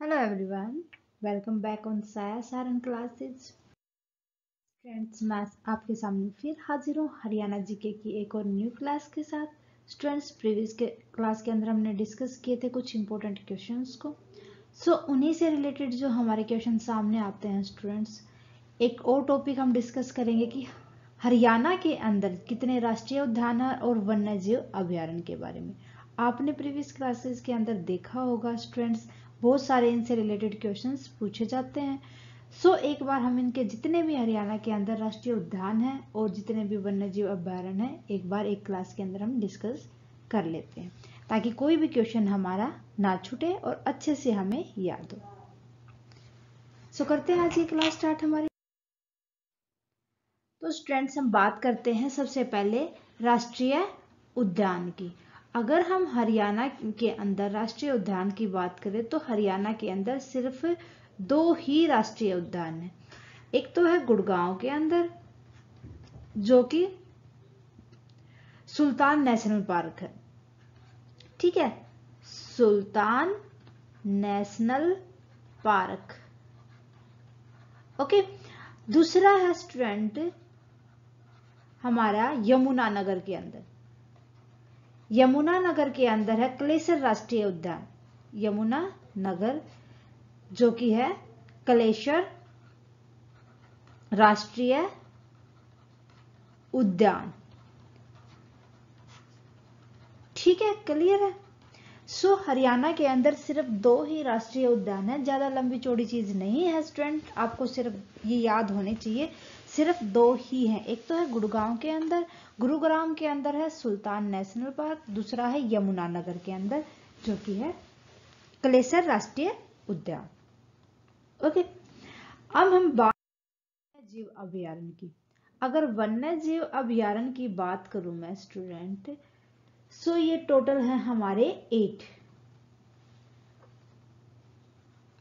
Hello everyone, welcome back on Saya Saran classes. Friends मैं आपके सामने फिर हाजिर हूँ हरियाणा जीके की एक और न्यू क्लास के साथ। स्टूडेंट्स प्रीवियस के क्लास के अंदर हमने डिस्कस किए थे कुछ इंपॉर्टेंट क्वेश्चंस को। उन्हीं से रिलेटेड जो हमारे क्वेश्चन सामने आते हैं स्टूडेंट्स, एक और टॉपिक हम डिस्कस करेंगे कि हरियाणा के अंदर कितने राष्ट्रीय उद्यान हैं और वन्य जीव अभ्यारण्य के बारे में। आपने प्रीवियस क्लासेस के अंदर देखा होगा स्टूडेंट्स, बहुत सारे इनसे रिलेटेड क्वेश्चंस पूछे जाते हैं। एक बार हम इनके जितने भी हरियाणा के अंदर राष्ट्रीय उद्यान हैं और जितने भी वन्य जीव अभ्यारण्य हैं, एक बार एक क्लास के अंदर हम डिस्कस कर लेते हैं ताकि कोई भी क्वेश्चन हमारा ना छूटे और अच्छे से हमें याद हो। करते हैं आज की क्लास स्टार्ट हमारी। तो स्टूडेंट्स हम बात करते हैं सबसे पहले राष्ट्रीय उद्यान की। अगर हम हरियाणा के अंदर राष्ट्रीय उद्यान की बात करें तो हरियाणा के अंदर सिर्फ दो ही राष्ट्रीय उद्यान है। एक तो है गुड़गांव के अंदर जो कि सुल्तान नेशनल पार्क है, ठीक है, सुल्तान नेशनल पार्क। ओके, दूसरा है स्टूडेंट हमारा यमुनानगर के अंदर। यमुनानगर के अंदर है कलेसर राष्ट्रीय उद्यान। यमुनानगर जो कि है कलेसर राष्ट्रीय उद्यान, ठीक है, क्लियर है। हरियाणा के अंदर सिर्फ दो ही राष्ट्रीय उद्यान है, ज्यादा लंबी चौड़ी चीज नहीं है स्टूडेंट, आपको सिर्फ ये याद होने चाहिए, सिर्फ दो ही हैं। एक तो है गुड़गांव के अंदर, गुरुग्राम के अंदर है सुल्तान नेशनल पार्क, दूसरा है यमुनानगर के अंदर जो कि है कलेसर राष्ट्रीय उद्यान। ओके, अब हम बात वन्य जीव अभ्यारण्य की। अगर वन्य जीव अभ्यारण्य की बात करूं मैं स्टूडेंट, ये टोटल है हमारे 8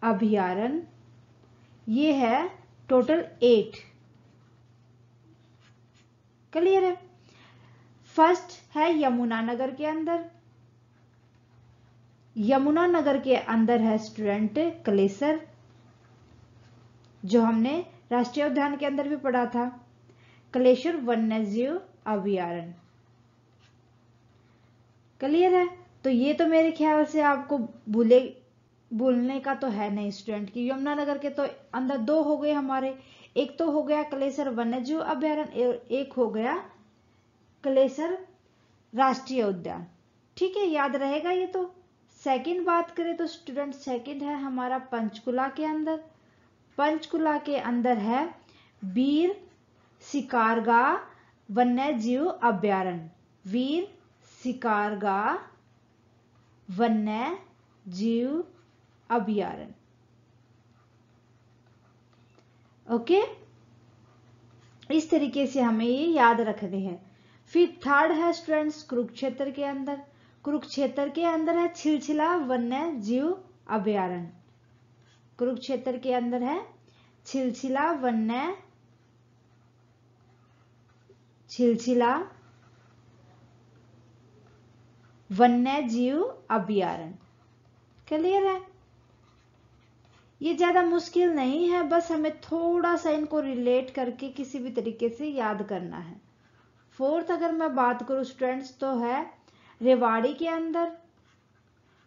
अभ्यारण्य, ये है टोटल 8, क्लियर है। फर्स्ट है यमुनानगर के अंदर, यमुनानगर के अंदर है स्टूडेंट कलेसर, जो हमने राष्ट्रीय उद्यान के अंदर भी पढ़ा था, कलेसर वन्य जीव अभ्यारण्य, क्लियर है। तो ये तो मेरे ख्याल से आपको भूलने का तो है नहीं स्टूडेंट की यमुनानगर के तो अंदर दो हो गए हमारे, एक तो हो गया कलेसर वन्यजीव अभ्यारण्य, एक हो गया कलेसर राष्ट्रीय उद्यान, ठीक है, याद रहेगा ये तो। सेकंड बात करें तो स्टूडेंट सेकंड है हमारा पंचकुला के अंदर। पंचकुला के अंदर है वीर शिकारगाह वन्य जीव अभ्यारण्य, वीर शिकारगाह वन्य जीव अभ्यारण्य। ओके, इस तरीके से हमें ये याद रखने हैं। फिर थर्ड है स्टूडेंट्स कुरुक्षेत्र के अंदर, कुरुक्षेत्र के अंदर है छिलछिला वन्य जीव अभ्यारण्य, कुरुक्षेत्र के अंदर है छिलछिला वन्य जीव अभ्यारण्य, क्लियर है। ये ज्यादा मुश्किल नहीं है, बस हमें थोड़ा सा इनको रिलेट करके किसी भी तरीके से याद करना है। फोर्थ अगर मैं बात करूं स्टूडेंट्स तो है रेवाड़ी के अंदर,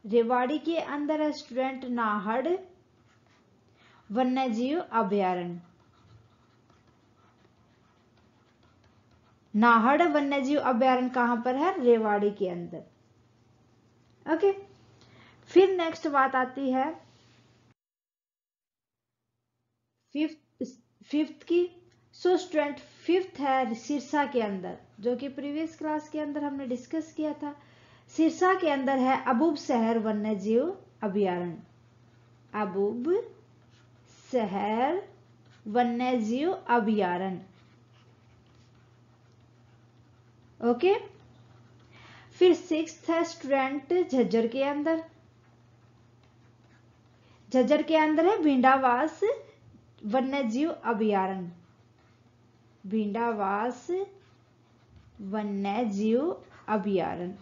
रेवाड़ी के अंदर है स्टूडेंट नाहड़ वन्य जीव अभ्यारण्य, नाहड़ वन्य जीव अभ्यारण्य कहां पर है, रेवाड़ी के अंदर। ओके, फिर नेक्स्ट बात आती है फिफ्थ की। स्टूडेंट फिफ्थ है सिरसा के अंदर, जो कि प्रीवियस क्लास के अंदर हमने डिस्कस किया था। सिरसा के अंदर है अबूब शहर वन्य जीव अभ्यारण्य, अबूब शहर वन्य जीव अभ्यारण्य। ओके, फिर सिक्स्थ है स्टूडेंट झज्जर के अंदर, झज्जर के अंदर है भिंडावास वन्य जीव अभ्यारण्य, भिंडावास वन्य जीव अभ्यारण्य,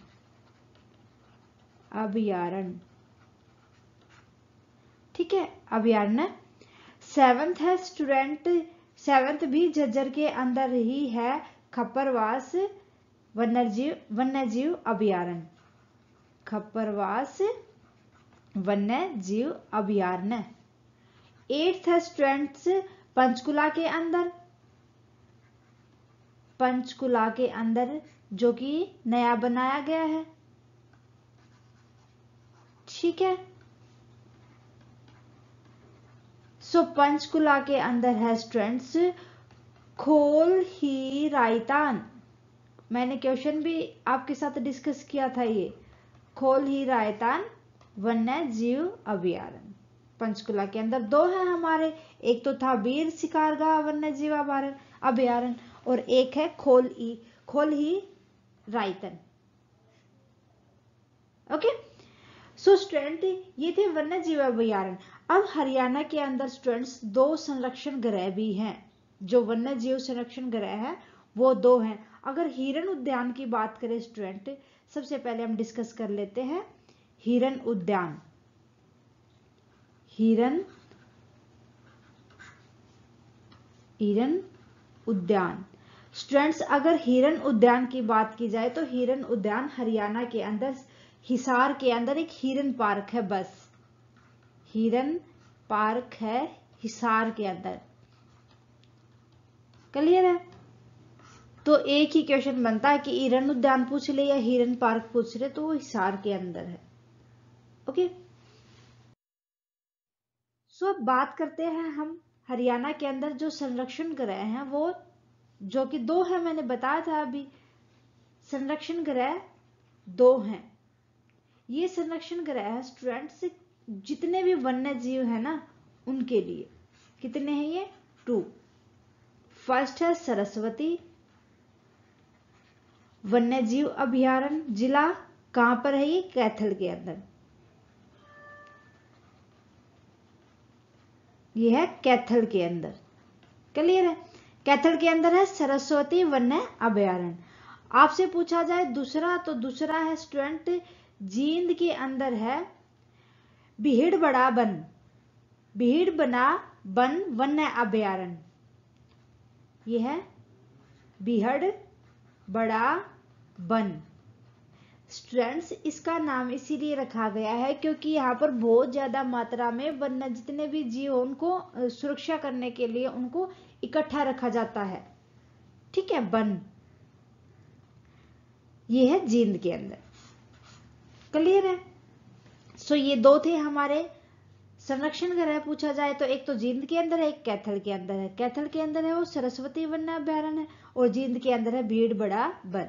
ठीक है, अभयारण्य। 7th है स्टूडेंट, 7th भी झज्जर के अंदर ही है, खप्परवास वन्यजीव अभयारण्य, खप्परवास वन्यजीव अभयारण्य। 8th है स्टूडेंट्स पंचकुला के अंदर, पंचकुला के अंदर जो कि नया बनाया गया है, ठीक है। सो पंचकुला के अंदर है स्टूडेंट्स खोल ही रायतान, मैंने क्वेश्चन भी आपके साथ डिस्कस किया था, ये खोल ही रायतान वन्य जीव अभयारण्य पंचकुला के अंदर 2 है हमारे, एक तो था वीर शिकारगाह वन्य जीव अभयारण्य और एक है खोल ही रायतन। ओके, सो स्टूडेंट ये थे वन्य जीव अभयारण्य। अब हरियाणा के अंदर स्टूडेंट्स 2 संरक्षण गृह भी हैं, जो वन्य जीव संरक्षण गृह है वो 2 हैं। अगर हिरन उद्यान की बात करें स्टूडेंट, सबसे पहले हम डिस्कस कर लेते हैं हिरन उद्यान। हिरन उद्यान स्टूडेंट्स, अगर हिरन उद्यान की बात की जाए तो हिरन उद्यान हरियाणा के अंदर हिसार के अंदर एक हिरन पार्क है, बस हिरन पार्क है हिसार के अंदर। क्लियर है? तो एक ही क्वेश्चन बनता है कि हिरन उद्यान पूछ ले या हिरन पार्क पूछ ले, तो वो हिसार के अंदर है। ओके, सो अब बात करते हैं हम हरियाणा के अंदर जो संरक्षण गृह हैं, वो जो कि 2 है, मैंने बताया था अभी, संरक्षण गृह 2 हैं। ये संरक्षण गृह स्टूडेंट्स जितने भी वन्य जीव है ना उनके लिए, कितने हैं ये? 2। फर्स्ट है सरस्वती वन्य जीव अभयारण्य, जिला कहां पर है ये? कैथल के अंदर, ये है कैथल के अंदर। क्लियर है? कैथल के अंदर है सरस्वती वन्य अभयारण्य। आपसे पूछा जाए दूसरा, तो दूसरा है स्टूडेंट जींद के अंदर है बीहड़ बना वन वन्य अभयारण्य, ये है बीहड़ बड़ा वन। स्टूडेंट्स इसका नाम इसीलिए रखा गया है क्योंकि यहाँ पर बहुत ज्यादा मात्रा में वन्य जितने भी जीव उनको सुरक्षा करने के लिए उनको इकट्ठा रखा जाता है, ठीक है, वन। ये है जींद के अंदर। क्लियर है? सो ये 2 थे हमारे संरक्षण गृह पूछा जाए तो, एक तो जींद के अंदर है, एक कैथल के अंदर है। कैथल के अंदर है वो सरस्वती वन्य अभयारण्य और जींद के अंदर है भीड़ बड़ा वन।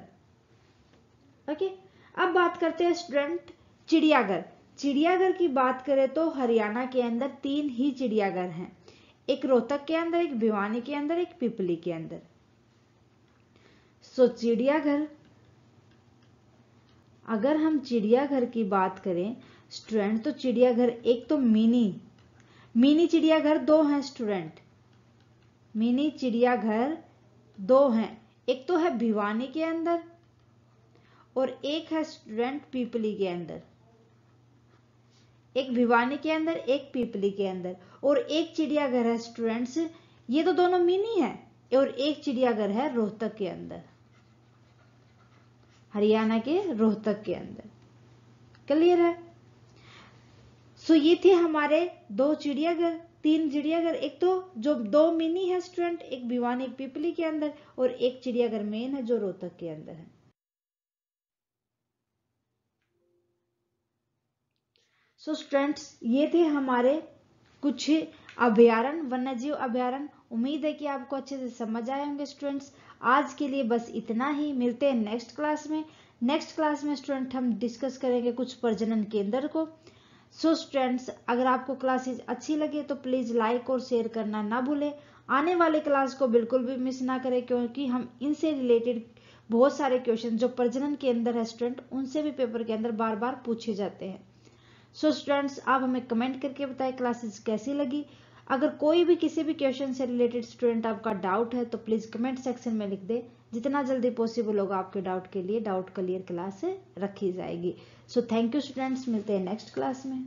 ओके, अब बात करते हैं स्टूडेंट चिड़ियाघर। चिड़ियाघर की बात करें तो हरियाणा के अंदर 3 ही चिड़ियाघर हैं, एक रोहतक के अंदर, एक भिवानी के अंदर, एक पिपली के अंदर। सो चिड़ियाघर, अगर हम चिड़ियाघर की बात करें स्टूडेंट तो चिड़ियाघर एक तो मिनी चिड़ियाघर 2 हैं स्टूडेंट, मिनी चिड़ियाघर 2 हैं, एक तो है भिवानी के अंदर और एक है स्टूडेंट पिपली के अंदर। एक भिवानी के अंदर, एक पिपली के अंदर, और एक चिड़ियाघर है स्टूडेंट्स, ये तो दोनों मिनी है, और एक चिड़ियाघर है रोहतक के अंदर, हरियाणा के रोहतक के अंदर। क्लियर है? सो ये थे हमारे 2 चिड़ियाघर, 3 चिड़ियाघर, एक तो जो 2 मिनी है स्टूडेंट, एक भिवानी पिपली के अंदर और एक चिड़ियाघर मेन है जो रोहतक के अंदर है। सो स्टूडेंट्स ये थे हमारे कुछ अभयारण्य, वन्यजीव अभयारण्य। उम्मीद है कि आपको अच्छे से समझ आए होंगे स्टूडेंट्स। आज के लिए बस इतना ही, मिलते हैं नेक्स्ट क्लास में। नेक्स्ट क्लास में स्टूडेंट हम डिस्कस करेंगे कुछ प्रजनन केंद्र को। सो स्टूडेंट्स अगर आपको क्लासेस अच्छी लगे तो प्लीज लाइक और शेयर करना ना भूलें। आने वाले क्लास को बिल्कुल भी मिस ना करें क्योंकि हम इनसे रिलेटेड बहुत सारे क्वेश्चन जो प्रजनन के अंदर है स्टूडेंट, उनसे भी पेपर के अंदर बार बार पूछे जाते हैं। सो स्टूडेंट्स आप हमें कमेंट करके बताएं क्लासेस कैसी लगी। अगर कोई भी किसी भी क्वेश्चन से रिलेटेड स्टूडेंट आपका डाउट है तो प्लीज कमेंट सेक्शन में लिख दे। जितना जल्दी पॉसिबल होगा आपके डाउट के लिए डाउट क्लियर क्लास रखी जाएगी। सो थैंक यू स्टूडेंट्स, मिलते हैं नेक्स्ट क्लास में।